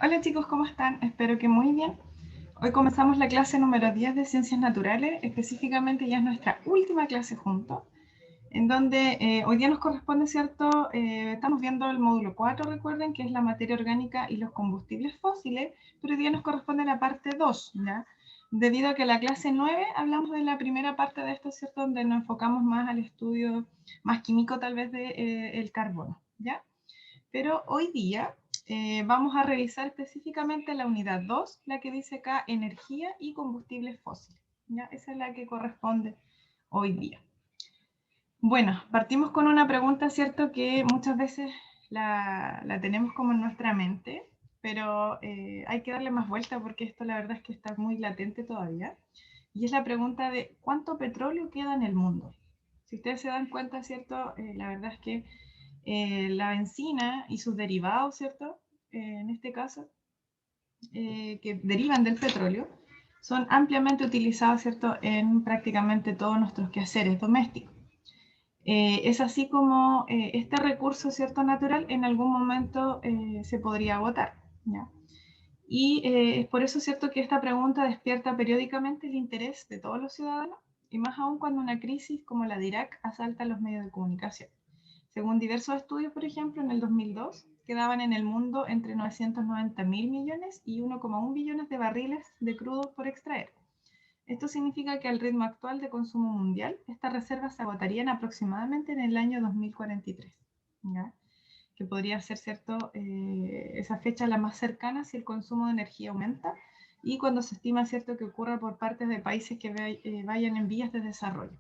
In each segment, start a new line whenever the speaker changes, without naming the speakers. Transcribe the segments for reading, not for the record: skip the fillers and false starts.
Hola chicos, ¿cómo están? Espero que muy bien. Hoy comenzamos la clase número 10 de Ciencias Naturales, específicamente ya es nuestra última clase juntos, en donde hoy día nos corresponde, ¿cierto? Estamos viendo el módulo 4, recuerden, que es la materia orgánica y los combustibles fósiles, pero hoy día nos corresponde la parte 2, ¿ya? Debido a que la clase 9 hablamos de la primera parte de esto, ¿cierto? Donde nos enfocamos más al estudio más químico tal vez de, el carbono, ¿ya? Pero hoy día vamos a revisar específicamente la unidad 2, la que dice acá energía y combustibles fósiles. ¿Ya? Esa es la que corresponde hoy día. Bueno, partimos con una pregunta, ¿cierto? Que muchas veces la tenemos como en nuestra mente, pero hay que darle más vuelta porque esto la verdad es que está muy latente todavía. Y es la pregunta de ¿cuánto petróleo queda en el mundo? Si ustedes se dan cuenta, ¿cierto? La verdad es que la benzina y sus derivados, ¿cierto? En este caso, que derivan del petróleo, son ampliamente utilizados, ¿cierto? En prácticamente todos nuestros quehaceres domésticos. Es así como este recurso, ¿cierto? Natural, en algún momento se podría agotar, ¿ya? Y es por eso, ¿cierto?, que esta pregunta despierta periódicamente el interés de todos los ciudadanos, y más aún cuando una crisis como la de Irak asalta los medios de comunicación. Según diversos estudios, por ejemplo, en el 2002 quedaban en el mundo entre 990.000 millones y 1,1 billones de barriles de crudo por extraer. Esto significa que al ritmo actual de consumo mundial, estas reservas se agotarían aproximadamente en el año 2043, ¿ya? Que podría ser, ¿cierto?, esa fecha la más cercana si el consumo de energía aumenta y cuando se estima, ¿cierto?, que ocurra por parte de países que vayan en vías de desarrollo.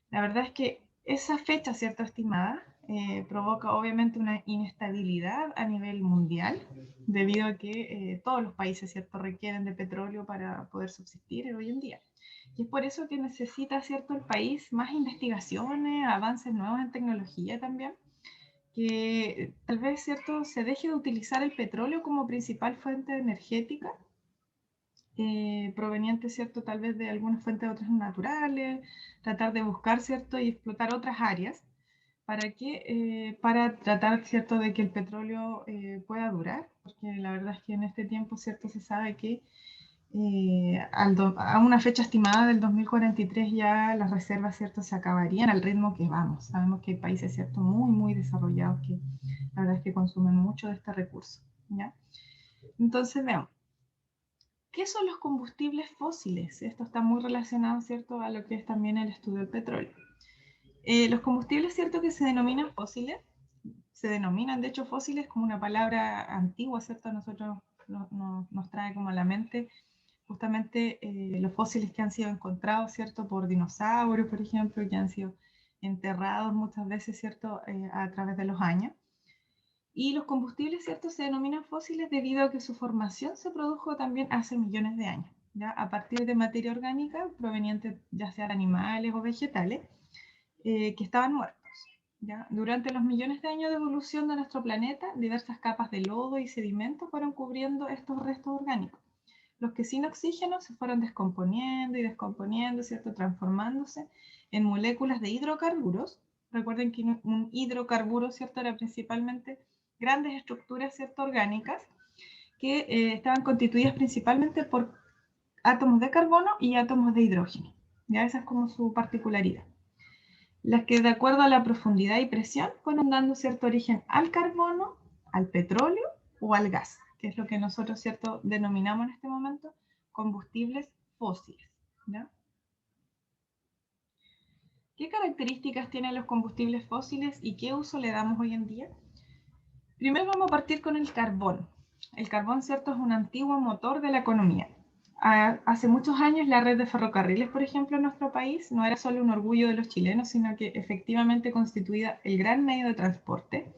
La verdad es que esa fecha, ¿cierto?, estimada, provoca obviamente una inestabilidad a nivel mundial, debido a que todos los países, ¿cierto?, requieren de petróleo para poder subsistir hoy en día. Y es por eso que necesita, ¿cierto?, el país más investigaciones, avances nuevos en tecnología también, que tal vez, ¿cierto?, se deje de utilizar el petróleo como principal fuente energética, proveniente, ¿cierto?, tal vez de algunas fuentes de otras naturales, tratar de buscar, ¿cierto?, y explotar otras áreas. ¿Para qué? Para tratar, ¿cierto?, de que el petróleo pueda durar, porque la verdad es que en este tiempo, ¿cierto?, se sabe que a una fecha estimada del 2043 ya las reservas, ¿cierto?, se acabarían al ritmo que vamos. Sabemos que hay países, ¿cierto?, muy, muy desarrollados que la verdad es que consumen mucho de este recurso, ¿ya? Entonces, veamos. ¿Qué son los combustibles fósiles? Esto está muy relacionado, ¿cierto?, a lo que es también el estudio del petróleo. Los combustibles, ¿cierto?, que se denominan fósiles, se denominan de hecho fósiles como una palabra antigua, ¿cierto? A nosotros nos trae como a la mente justamente los fósiles que han sido encontrados, ¿cierto?, por dinosaurios, por ejemplo, que han sido enterrados muchas veces, ¿cierto?, a través de los años. Y los combustibles, ¿cierto?, se denominan fósiles debido a que su formación se produjo también hace millones de años, ¿ya? A partir de materia orgánica proveniente ya sea de animales o vegetales que estaban muertos, ¿ya? Durante los millones de años de evolución de nuestro planeta, diversas capas de lodo y sedimentos fueron cubriendo estos restos orgánicos. Los que sin oxígeno se fueron descomponiendo y descomponiendo, ¿cierto?, transformándose en moléculas de hidrocarburos. Recuerden que un hidrocarburo, ¿cierto?, era principalmente grandes estructuras, ¿cierto?, orgánicas que estaban constituidas principalmente por átomos de carbono y átomos de hidrógeno. Ya esa es como su particularidad. Las que de acuerdo a la profundidad y presión fueron dando cierto origen al carbono, al petróleo o al gas, que es lo que nosotros, ¿cierto?, denominamos en este momento combustibles fósiles, ¿ya? ¿Qué características tienen los combustibles fósiles y qué uso le damos hoy en día? Primero vamos a partir con el carbón. El carbón, ¿cierto?, es un antiguo motor de la economía. Hace muchos años la red de ferrocarriles, por ejemplo, en nuestro país no era solo un orgullo de los chilenos, sino que efectivamente constituía el gran medio de transporte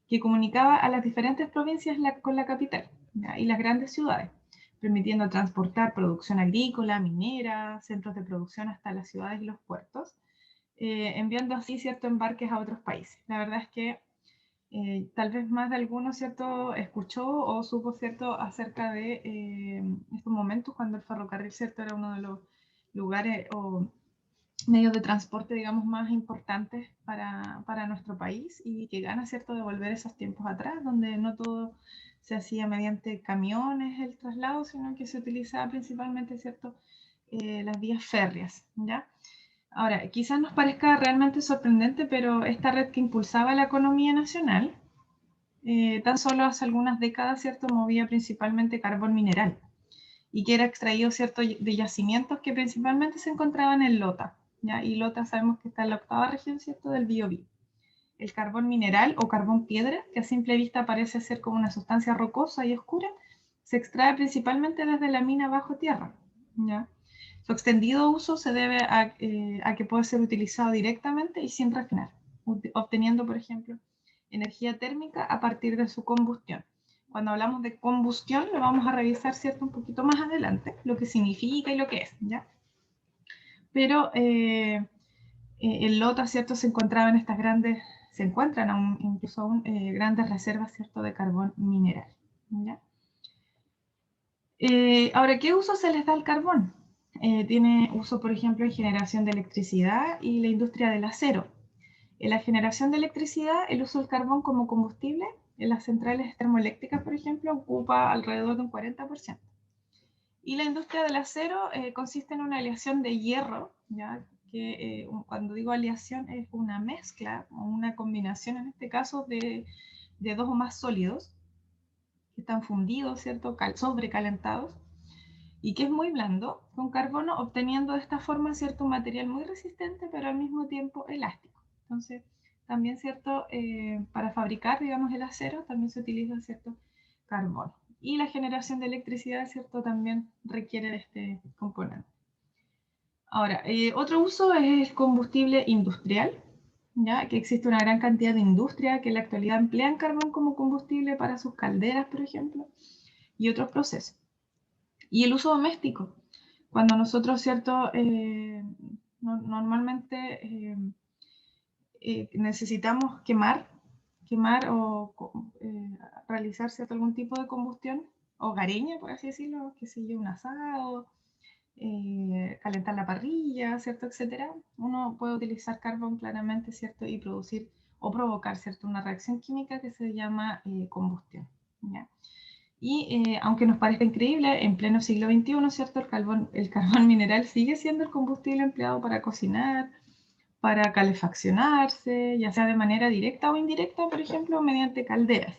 que comunicaba a las diferentes provincias con la capital, ¿ya?, y las grandes ciudades, permitiendo transportar producción agrícola, minera, centros de producción hasta las ciudades y los puertos, enviando así, ¿cierto?, embarques a otros países. La verdad es que tal vez más de alguno, ¿cierto?, escuchó o supo, ¿cierto?, acerca de estos momentos cuando el ferrocarril, ¿cierto?, era uno de los lugares o medios de transporte, digamos, más importantes para nuestro país y que gana, ¿cierto?, de volver esos tiempos atrás, donde no todo se hacía mediante camiones el traslado, sino que se utilizaba principalmente, ¿cierto?, las vías férreas, ¿ya? Ahora, quizás nos parezca realmente sorprendente, pero esta red que impulsaba la economía nacional, tan solo hace algunas décadas, ¿cierto?, movía principalmente carbón mineral y que era extraído, ¿cierto?, de yacimientos que principalmente se encontraban en Lota, ¿ya? Y Lota sabemos que está en la octava región, ¿cierto?, del Biobío. El carbón mineral o carbón piedra, que a simple vista parece ser como una sustancia rocosa y oscura, se extrae principalmente desde la mina bajo tierra, ¿ya? Su extendido uso se debe a que puede ser utilizado directamente y sin refinar, obteniendo, por ejemplo, energía térmica a partir de su combustión. Cuando hablamos de combustión, lo vamos a revisar, ¿cierto?, un poquito más adelante, lo que significa y lo que es, ¿ya? Pero el Lota, ¿cierto?, se encontraban estas grandes, se encuentran aún, incluso aún grandes reservas, ¿cierto?, de carbón mineral, ¿ya? Ahora, ¿qué uso se les da al carbón? Tiene uso, por ejemplo, en generación de electricidad y la industria del acero. En la generación de electricidad, el uso del carbón como combustible en las centrales termoeléctricas, por ejemplo, ocupa alrededor de un 40%. Y la industria del acero consiste en una aleación de hierro, ¿ya? Que cuando digo aleación es una mezcla o una combinación, en este caso, de dos o más sólidos que están fundidos, ¿cierto?, sobrecalentados, y que es muy blando, con carbono, obteniendo de esta forma, ¿cierto?, un material muy resistente, pero al mismo tiempo elástico. Entonces, también, ¿cierto?, para fabricar, digamos, el acero, también se utiliza, ¿cierto?, carbono. Y la generación de electricidad, ¿cierto?, también requiere de este componente. Ahora, otro uso es el combustible industrial, ¿ya? Que existe una gran cantidad de industria que en la actualidad emplean carbón como combustible para sus calderas, por ejemplo, y otros procesos. Y el uso doméstico. Cuando nosotros, ¿cierto?, normalmente necesitamos quemar o realizar, ¿cierto?, algún tipo de combustión hogareña, por así decirlo, que sea un asado, calentar la parrilla, ¿cierto?, etcétera. Uno puede utilizar carbón claramente, ¿cierto?, y producir o provocar, ¿cierto?, una reacción química que se llama combustión, ¿ya? Y aunque nos parezca increíble, en pleno siglo XXI, ¿cierto?, el carbón mineral sigue siendo el combustible empleado para cocinar, para calefaccionarse, ya sea de manera directa o indirecta, por ejemplo, mediante calderas.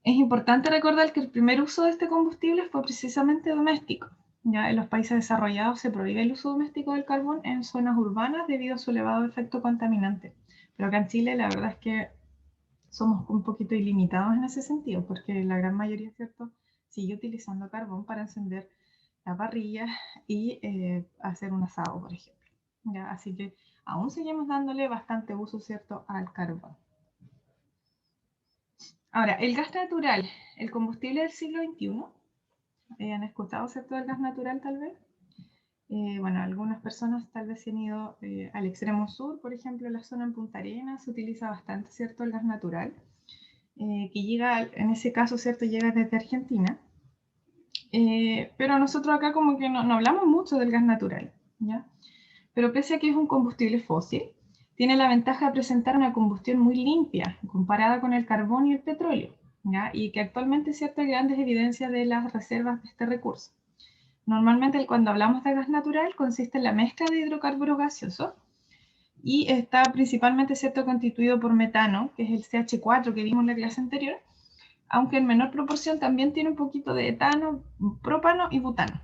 Es importante recordar que el primer uso de este combustible fue precisamente doméstico. Ya en los países desarrollados se prohíbe el uso doméstico del carbón en zonas urbanas debido a su elevado efecto contaminante. Pero acá en Chile la verdad es que somos un poquito ilimitados en ese sentido, porque la gran mayoría, ¿cierto?, sigue utilizando carbón para encender la parrilla y hacer un asado, por ejemplo. ¿Ya? Así que aún seguimos dándole bastante uso, ¿cierto?, al carbón. Ahora, el gas natural, el combustible del siglo XXI. ¿Han escuchado, cierto, del gas natural tal vez? Bueno, algunas personas tal vez se han ido al extremo sur, por ejemplo, en la zona en Punta Arenas se utiliza bastante, ¿cierto?, el gas natural, que llega, en ese caso, ¿cierto?, llega desde Argentina. Pero nosotros acá como que no hablamos mucho del gas natural, ¿ya? Pero pese a que es un combustible fósil, tiene la ventaja de presentar una combustión muy limpia comparada con el carbón y el petróleo, ¿ya? Y que actualmente, ¿cierto?, hay grandes evidencias de las reservas de este recurso. Normalmente cuando hablamos de gas natural consiste en la mezcla de hidrocarburos gaseosos y está principalmente, ¿cierto?, constituido por metano, que es el CH4 que vimos en la clase anterior, aunque en menor proporción también tiene un poquito de etano, propano y butano.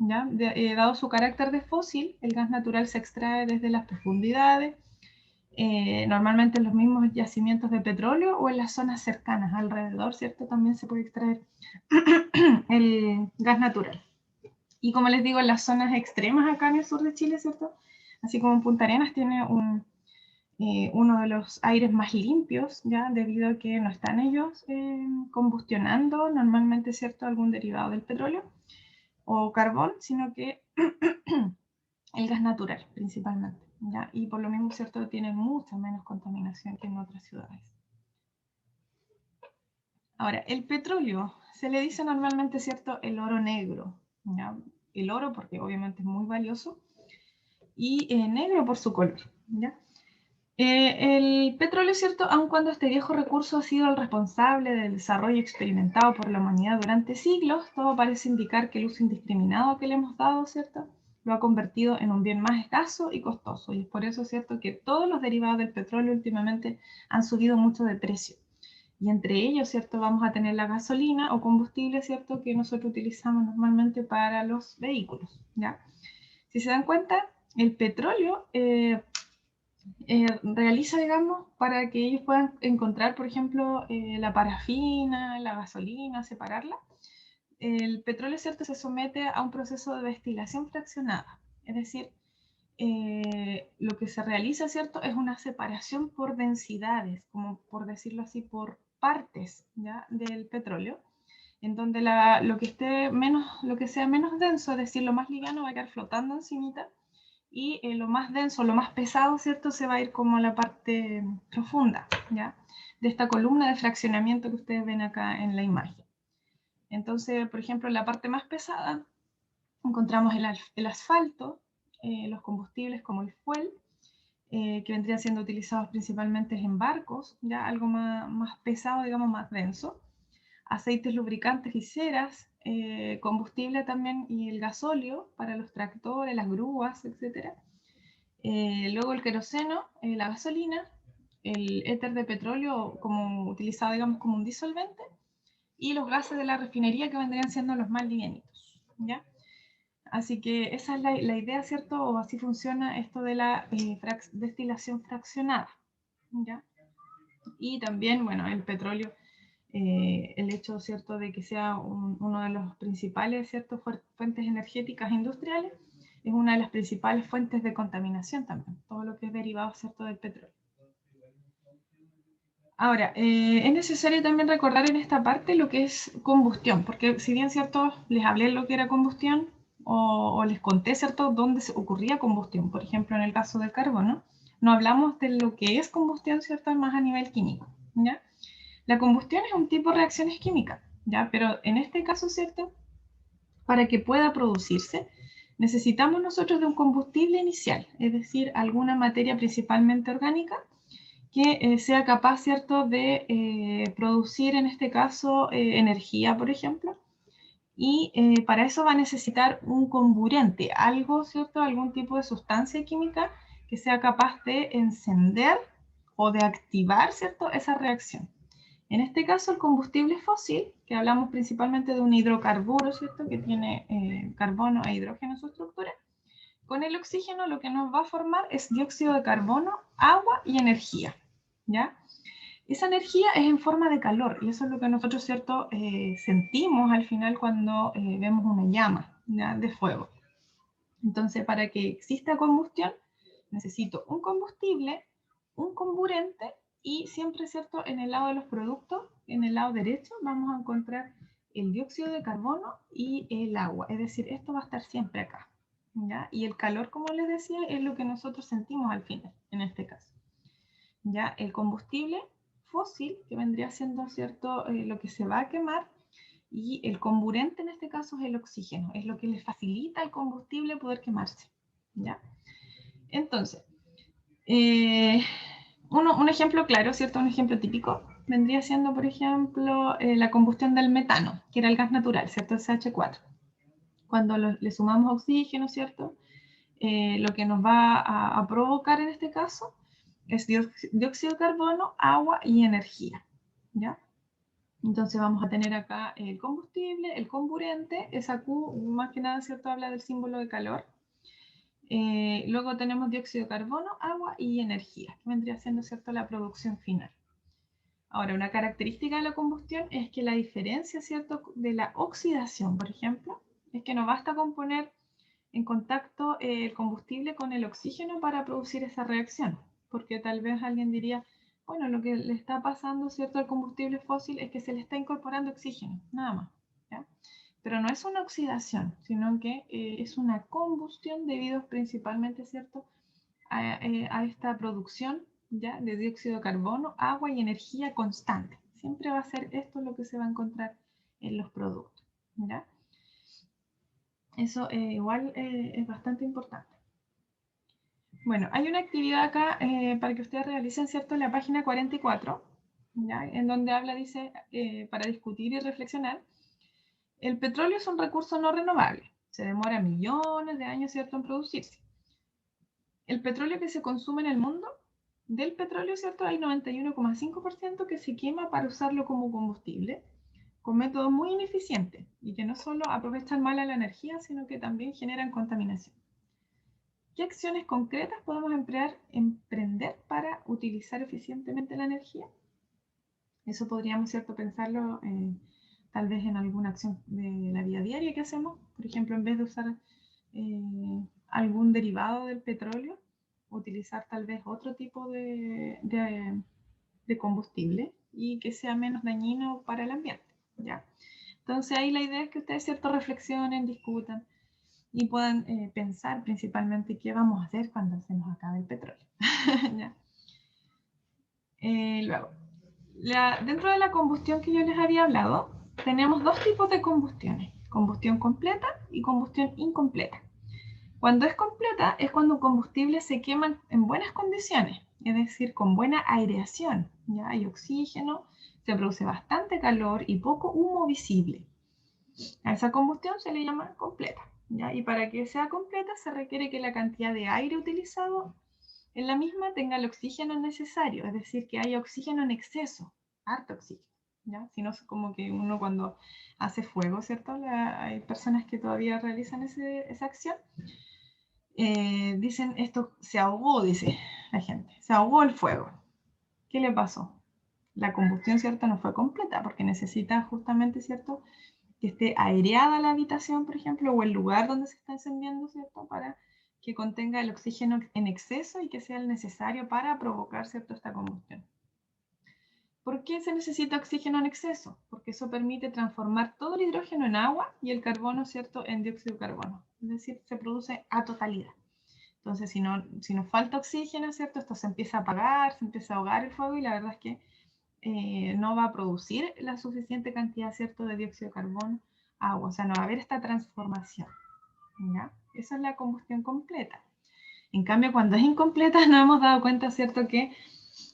¿Ya? Dado su carácter de fósil, el gas natural se extrae desde las profundidades, normalmente en los mismos yacimientos de petróleo o en las zonas cercanas, alrededor, ¿cierto? También se puede extraer el gas natural. Y como les digo, en las zonas extremas acá en el sur de Chile, ¿cierto? Así como en Punta Arenas tiene uno de los aires más limpios, ¿ya? Debido a que no están ellos combustionando normalmente, ¿cierto?, algún derivado del petróleo o carbón, sino que el gas natural principalmente, ¿ya? Y por lo mismo, ¿cierto?, tiene mucha menos contaminación que en otras ciudades. Ahora, el petróleo se le dice normalmente, ¿cierto?, el oro negro, ¿ya? El oro porque obviamente es muy valioso y negro por su color, ¿ya? El petróleo, ¿cierto? Aun cuando este viejo recurso ha sido el responsable del desarrollo experimentado por la humanidad durante siglos, todo parece indicar que el uso indiscriminado que le hemos dado, ¿cierto?, lo ha convertido en un bien más escaso y costoso. Y es por eso, ¿cierto?, que todos los derivados del petróleo últimamente han subido mucho de precio. Y entre ellos, ¿cierto?, vamos a tener la gasolina o combustible, ¿cierto?, que nosotros utilizamos normalmente para los vehículos, ¿ya? Si se dan cuenta, el petróleo realiza, digamos, para que ellos puedan encontrar, por ejemplo, la parafina, la gasolina, separarla. El petróleo, ¿cierto?, se somete a un proceso de destilación fraccionada. Es decir, lo que se realiza, ¿cierto?, es una separación por densidades, como por decirlo así, por partes, ¿ya?, del petróleo, en donde lo que sea menos denso, es decir, lo más liviano, va a quedar flotando encimita, y lo más denso, lo más pesado, ¿cierto?, se va a ir como a la parte profunda, ¿ya?, de esta columna de fraccionamiento que ustedes ven acá en la imagen. Entonces, por ejemplo, en la parte más pesada encontramos el asfalto, los combustibles como el fuel, que vendrían siendo utilizados principalmente en barcos, ya algo más pesado, digamos, más denso, aceites lubricantes y ceras, combustible también y el gasóleo para los tractores, las grúas, etc. Luego el queroseno, la gasolina, el éter de petróleo como utilizado, digamos, como un disolvente, y los gases de la refinería que vendrían siendo los más livianitos, ¿ya? Así que esa es la idea, ¿cierto? O así funciona esto de la destilación fraccionada, ¿ya? Y también, bueno, el petróleo, el hecho, ¿cierto?, de que sea uno de los principales, ¿cierto?, fuentes energéticas industriales, es una de las principales fuentes de contaminación también, todo lo que es derivado, ¿cierto?, del petróleo. Ahora, es necesario también recordar en esta parte lo que es combustión, porque si bien, ¿cierto?, les hablé de lo que era combustión, o les conté, ¿cierto?, dónde se ocurría combustión, por ejemplo, en el caso del carbono, no hablamos de lo que es combustión, ¿cierto?, más a nivel químico, ¿ya? La combustión es un tipo de reacciones químicas, ¿ya? Pero en este caso, ¿cierto?, para que pueda producirse, necesitamos nosotros de un combustible inicial, es decir, alguna materia principalmente orgánica que sea capaz, ¿cierto?, de producir en este caso energía, por ejemplo, y para eso va a necesitar un comburente, algo, ¿cierto?, algún tipo de sustancia química que sea capaz de encender o de activar, ¿cierto?, esa reacción. En este caso, el combustible fósil, que hablamos principalmente de un hidrocarburo, ¿cierto?, que tiene carbono e hidrógeno en su estructura, con el oxígeno lo que nos va a formar es dióxido de carbono, agua y energía, ¿ya? Esa energía es en forma de calor y eso es lo que nosotros, ¿cierto?, sentimos al final cuando vemos una llama, ¿ya?, de fuego. Entonces, para que exista combustión, necesito un combustible, un comburente y siempre, ¿cierto?, en el lado de los productos, en el lado derecho, vamos a encontrar el dióxido de carbono y el agua. Es decir, esto va a estar siempre acá, ¿ya? Y el calor, como les decía, es lo que nosotros sentimos al final, en este caso. ¿Ya? El combustible fósil, que vendría siendo, ¿cierto?, lo que se va a quemar, y el comburente en este caso es el oxígeno, es lo que le facilita al combustible poder quemarse, ¿ya? Entonces, un ejemplo claro, ¿cierto?, un ejemplo típico, vendría siendo, por ejemplo, la combustión del metano, que era el gas natural, ¿cierto?, el CH4. Cuando le sumamos oxígeno, ¿cierto?, lo que nos va a provocar en este caso es dióxido de carbono, agua y energía, ¿ya? Entonces vamos a tener acá el combustible, el comburente, esa Q más que nada, ¿cierto?, habla del símbolo de calor. Luego tenemos dióxido de carbono, agua y energía, que vendría siendo, ¿cierto?, la producción final. Ahora, una característica de la combustión es que la diferencia, ¿cierto?, de la oxidación, por ejemplo, es que no basta con poner en contacto el combustible con el oxígeno para producir esa reacción, porque tal vez alguien diría, bueno, lo que le está pasando, ¿cierto?, al combustible fósil es que se le está incorporando oxígeno, nada más, ¿ya? Pero no es una oxidación, sino que es una combustión debido principalmente, ¿cierto?, a esta producción, ¿ya?, de dióxido de carbono, agua y energía constante. Siempre va a ser esto lo que se va a encontrar en los productos, ¿ya? Eso igual es bastante importante. Bueno, hay una actividad acá para que ustedes realicen, ¿cierto? La página 44, ¿ya? En donde habla, dice, para discutir y reflexionar. El petróleo es un recurso no renovable. Se demora millones de años, ¿cierto?, en producirse. El petróleo que se consume en el mundo, del petróleo, ¿cierto?, hay 91,5% que se quema para usarlo como combustible, con métodos muy ineficientes y que no solo aprovechan mal la energía, sino que también generan contaminación. ¿Qué acciones concretas podemos emprender para utilizar eficientemente la energía? Eso podríamos, ¿cierto?, pensarlo tal vez en alguna acción de la vida diaria que hacemos. Por ejemplo, en vez de usar algún derivado del petróleo, utilizar tal vez otro tipo de combustible y que sea menos dañino para el ambiente, ¿ya? Entonces ahí la idea es que ustedes, ¿cierto?, reflexionen, discutan y puedan pensar principalmente qué vamos a hacer cuando se nos acabe el petróleo. ¿Ya? Luego, dentro de la combustión que yo les había hablado, tenemos dos tipos de combustiones, combustión completa y combustión incompleta. Cuando es completa es cuando un combustible se quema en buenas condiciones, es decir, con buena aireación, ¿ya? Hay oxígeno, se produce bastante calor y poco humo visible. A esa combustión se le llama completa, ¿ya? Y para que sea completa se requiere que la cantidad de aire utilizado en la misma tenga el oxígeno necesario, es decir, que haya oxígeno en exceso, harto oxígeno, ¿ya? Si no es como que uno cuando hace fuego, ¿cierto? Hay personas que todavía realizan esa acción. Dicen, esto se ahogó, dice la gente, se ahogó el fuego. ¿Qué le pasó? La combustión, ¿cierto? No fue completa porque necesita justamente, ¿cierto?, que esté aireada la habitación, por ejemplo, o el lugar donde se está encendiendo, ¿cierto?, para que contenga el oxígeno en exceso y que sea el necesario para provocar, ¿cierto?, esta combustión. ¿Por qué se necesita oxígeno en exceso? Porque eso permite transformar todo el hidrógeno en agua y el carbono, ¿cierto?, en dióxido de carbono. Es decir, se produce a totalidad. Entonces, si nos falta oxígeno, ¿cierto?, esto se empieza a apagar, se empieza a ahogar el fuego y la verdad es que no va a producir la suficiente cantidad, ¿cierto?, de dióxido de carbono, agua. O sea, no va a haber esta transformación, ¿ya? Esa es la combustión completa. En cambio, cuando es incompleta, nos hemos dado cuenta, ¿cierto?, que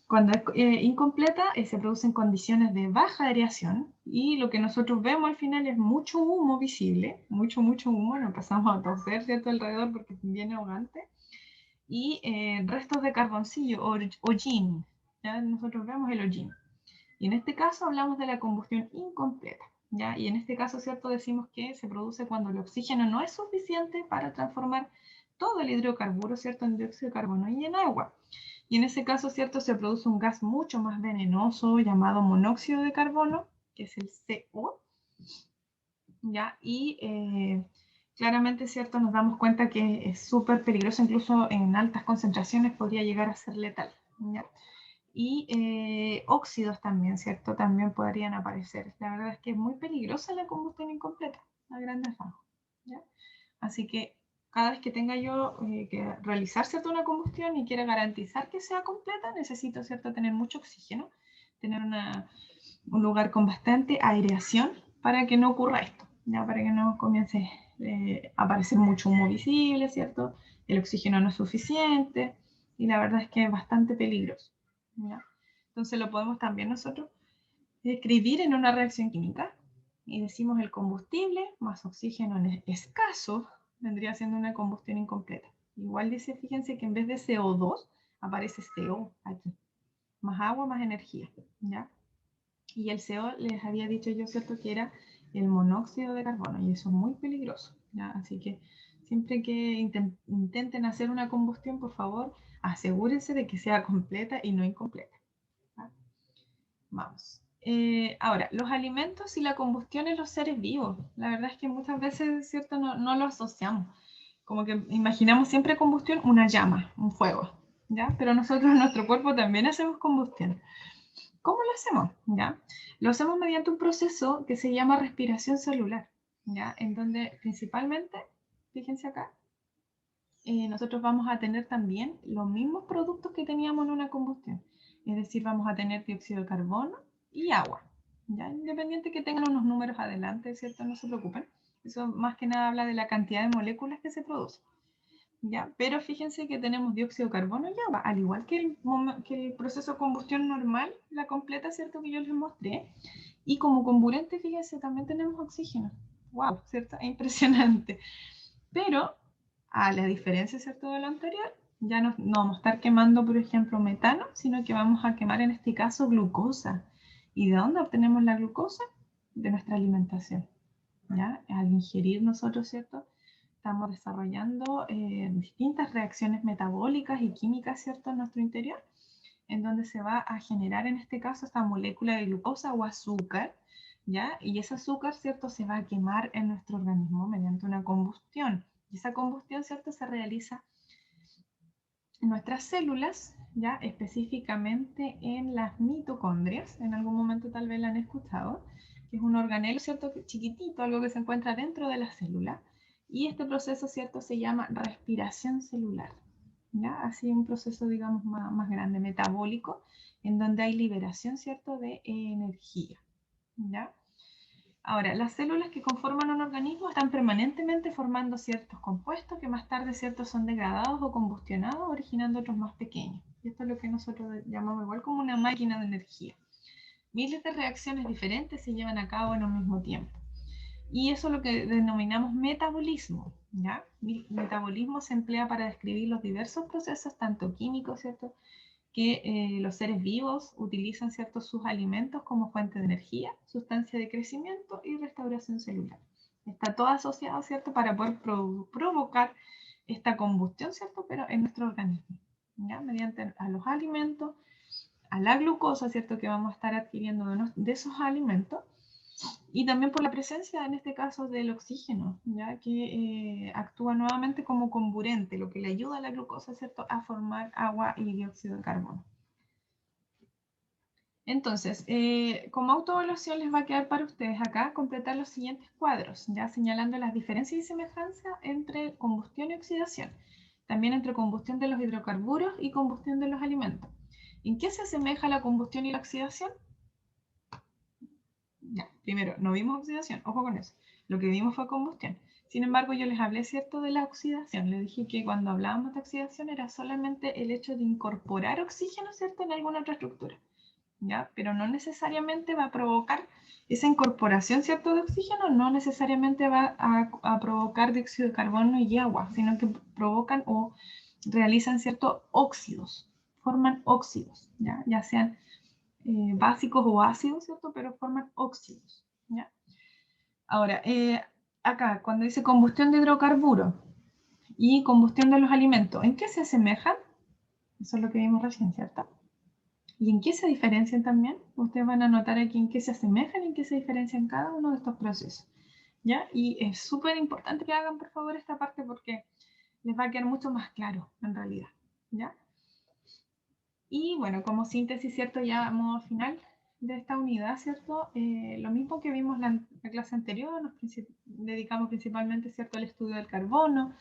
cuando es incompleta se producen condiciones de baja aireación y lo que nosotros vemos al final es mucho humo visible, mucho humo, nos empezamos a toser, ¿cierto?, alrededor porque es bien ahogante, y restos de carboncillo, hollín, ¿ya? Nosotros vemos el hollín. Y en este caso hablamos de la combustión incompleta, ¿ya? Y en este caso, ¿cierto?, decimos que se produce cuando el oxígeno no es suficiente para transformar todo el hidrocarburo, ¿cierto?, en dióxido de carbono y en agua. Y en ese caso, ¿cierto?, se produce un gas mucho más venenoso llamado monóxido de carbono, que es el CO, ¿ya? Y claramente, ¿cierto?, nos damos cuenta que es súper peligroso, incluso en altas concentraciones podría llegar a ser letal, ¿ya? Y óxidos también, ¿cierto? También podrían aparecer. La verdad es que es muy peligrosa la combustión incompleta, a grandes rasgos, ¿ya? Así que cada vez que tenga yo que realizar, ¿cierto?, una combustión y quiera garantizar que sea completa, necesito, ¿cierto?, tener mucho oxígeno, tener un lugar con bastante aireación para que no ocurra esto, ¿ya? Para que no comience a aparecer mucho humo visible, ¿cierto? El oxígeno no es suficiente y la verdad es que es bastante peligroso, ¿ya? Entonces lo podemos también nosotros escribir en una reacción química y decimos el combustible más oxígeno escaso vendría siendo una combustión incompleta. Igual dice, fíjense que en vez de CO2 aparece CO aquí, más agua, más energía, ¿ya? Y el CO les había dicho yo, ¿cierto?, que era el monóxido de carbono y eso es muy peligroso, ¿ya? Así que siempre que intenten hacer una combustión, por favor, asegúrense de que sea completa y no incompleta, ¿ya? Vamos. Ahora, los alimentos y la combustión en los seres vivos. La verdad es que muchas veces, ¿cierto?, no lo asociamos. Como que imaginamos siempre combustión, una llama, un fuego, ¿ya? Pero nosotros en nuestro cuerpo también hacemos combustión. ¿Cómo lo hacemos? ¿Ya? Lo hacemos mediante un proceso que se llama respiración celular, ¿ya? En donde principalmente, fíjense acá, nosotros vamos a tener también los mismos productos que teníamos en una combustión. Es decir, vamos a tener dióxido de carbono y agua, ¿ya? Independiente que tengan unos números adelante, ¿cierto? No se preocupen. Eso más que nada habla de la cantidad de moléculas que se producen. ¿ya? Pero fíjense que tenemos dióxido de carbono y agua, al igual que el proceso de combustión normal, la completa, ¿cierto? Que yo les mostré. Y como comburente, fíjense, también tenemos oxígeno. ¡Wow! ¿Cierto? Es impresionante. Pero, a la diferencia, ¿cierto? De lo anterior, ya no vamos a estar quemando, por ejemplo, metano, sino que vamos a quemar en este caso glucosa. ¿Y de dónde obtenemos la glucosa? De nuestra alimentación. ¿Ya? Al ingerir nosotros, ¿cierto? Estamos desarrollando distintas reacciones metabólicas y químicas, ¿cierto? En nuestro interior, en donde se va a generar en este caso esta molécula de glucosa o azúcar, ¿ya? Y ese azúcar, ¿cierto? Se va a quemar en nuestro organismo mediante una combustión. Y esa combustión, ¿cierto? Se realiza en nuestras células, ¿ya? Específicamente en las mitocondrias. En algún momento tal vez la han escuchado, que es un organelo, ¿cierto? Chiquitito, algo que se encuentra dentro de la célula. Y este proceso, ¿cierto? Se llama respiración celular. ¿Ya? Así un proceso, digamos, más grande, metabólico, en donde hay liberación, ¿cierto?, de energía, ¿ya? Ahora, las células que conforman un organismo están permanentemente formando ciertos compuestos que más tarde, ¿cierto?, son degradados o combustionados, originando otros más pequeños. Y esto es lo que nosotros llamamos igual como una máquina de energía. Miles de reacciones diferentes se llevan a cabo en un mismo tiempo. Y eso es lo que denominamos metabolismo, ¿ya? Metabolismo se emplea para describir los diversos procesos, tanto químicos, ¿cierto?, que los seres vivos utilizan, ¿cierto?, sus alimentos como fuente de energía, sustancia de crecimiento y restauración celular. Está todo asociado, ¿cierto?, para poder provocar esta combustión, ¿cierto?, pero en nuestro organismo, ¿ya? Mediante a los alimentos, a la glucosa, ¿cierto?, que vamos a estar adquiriendo de esos alimentos, y también por la presencia, en este caso, del oxígeno, ya que actúa nuevamente como comburente, lo que le ayuda a la glucosa, ¿cierto?, a formar agua y dióxido de carbono. Entonces, como autoevaluación les va a quedar para ustedes acá completar los siguientes cuadros, ya señalando las diferencias y semejanzas entre combustión y oxidación, también entre combustión de los hidrocarburos y combustión de los alimentos. ¿En qué se asemeja la combustión y la oxidación? Ya, primero, no vimos oxidación, ojo con eso. Lo que vimos fue combustión. Sin embargo, yo les hablé, ¿cierto?, de la oxidación. Les dije que cuando hablábamos de oxidación era solamente el hecho de incorporar oxígeno, ¿cierto?, en alguna otra estructura, ¿ya? Pero no necesariamente va a provocar esa incorporación, ¿cierto?, de oxígeno, no necesariamente va a provocar dióxido de carbono y agua, sino que provocan o realizan ciertos óxidos, forman óxidos, ya sean básicos o ácidos, ¿cierto? Pero forman óxidos, ¿ya? Ahora, acá, cuando dice combustión de hidrocarburos y combustión de los alimentos, ¿en qué se asemejan? Eso es lo que vimos recién, ¿cierto? ¿Y en qué se diferencian también? Ustedes van a notar aquí en qué se asemejan y en qué se diferencian cada uno de estos procesos, ¿ya? Y es súper importante que hagan, por favor, esta parte porque les va a quedar mucho más claro, en realidad, ¿ya? Y bueno, como síntesis, ¿cierto? Ya a modo final de esta unidad, ¿cierto? Lo mismo que vimos la clase anterior, nos dedicamos principalmente, ¿cierto?, al estudio del carbono.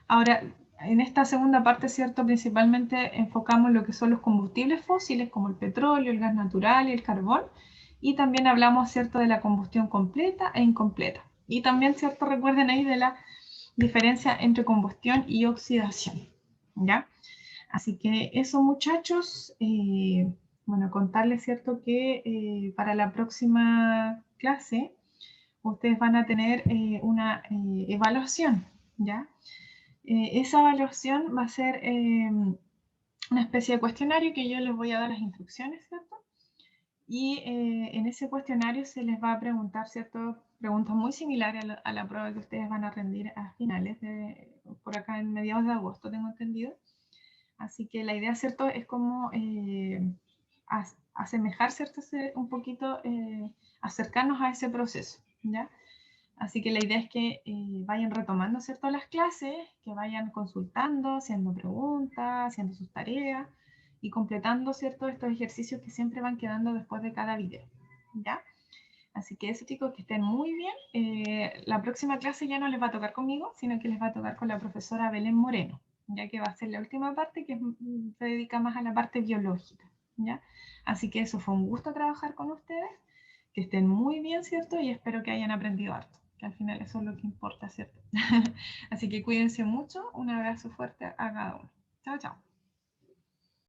Ahora, en esta segunda parte, ¿cierto?, principalmente enfocamos lo que son los combustibles fósiles, como el petróleo, el gas natural y el carbón. Y también hablamos, ¿cierto?, de la combustión completa e incompleta. Y también, ¿cierto?, recuerden ahí de la diferencia entre combustión y oxidación, ¿ya? Así que eso, muchachos, bueno, contarles, ¿cierto?, que para la próxima clase ustedes van a tener una evaluación, ¿ya? Esa evaluación va a ser una especie de cuestionario que yo les voy a dar las instrucciones, ¿cierto? Y en ese cuestionario se les va a preguntar, ¿cierto?, preguntas muy similares a la prueba que ustedes van a rendir a finales por acá en mediados de agosto, tengo entendido. Así que la idea, ¿cierto?, es como asemejar, ¿cierto?, un poquito, acercarnos a ese proceso, ¿ya? Así que la idea es que vayan retomando, ¿cierto?, las clases, que vayan consultando, haciendo preguntas, haciendo sus tareas y completando, ¿cierto?, estos ejercicios que siempre van quedando después de cada video, ¿ya? Así que eso, chicos, que estén muy bien. La próxima clase ya no les va a tocar conmigo, sino que les va a tocar con la profesora Belén Moreno, ya que va a ser la última parte que se dedica más a la parte biológica, ¿ya? Así que eso, fue un gusto trabajar con ustedes, que estén muy bien, ¿cierto? Y espero que hayan aprendido harto. que al final eso es lo que importa, ¿cierto? Así que cuídense mucho, un abrazo fuerte a cada uno. Chao, chao.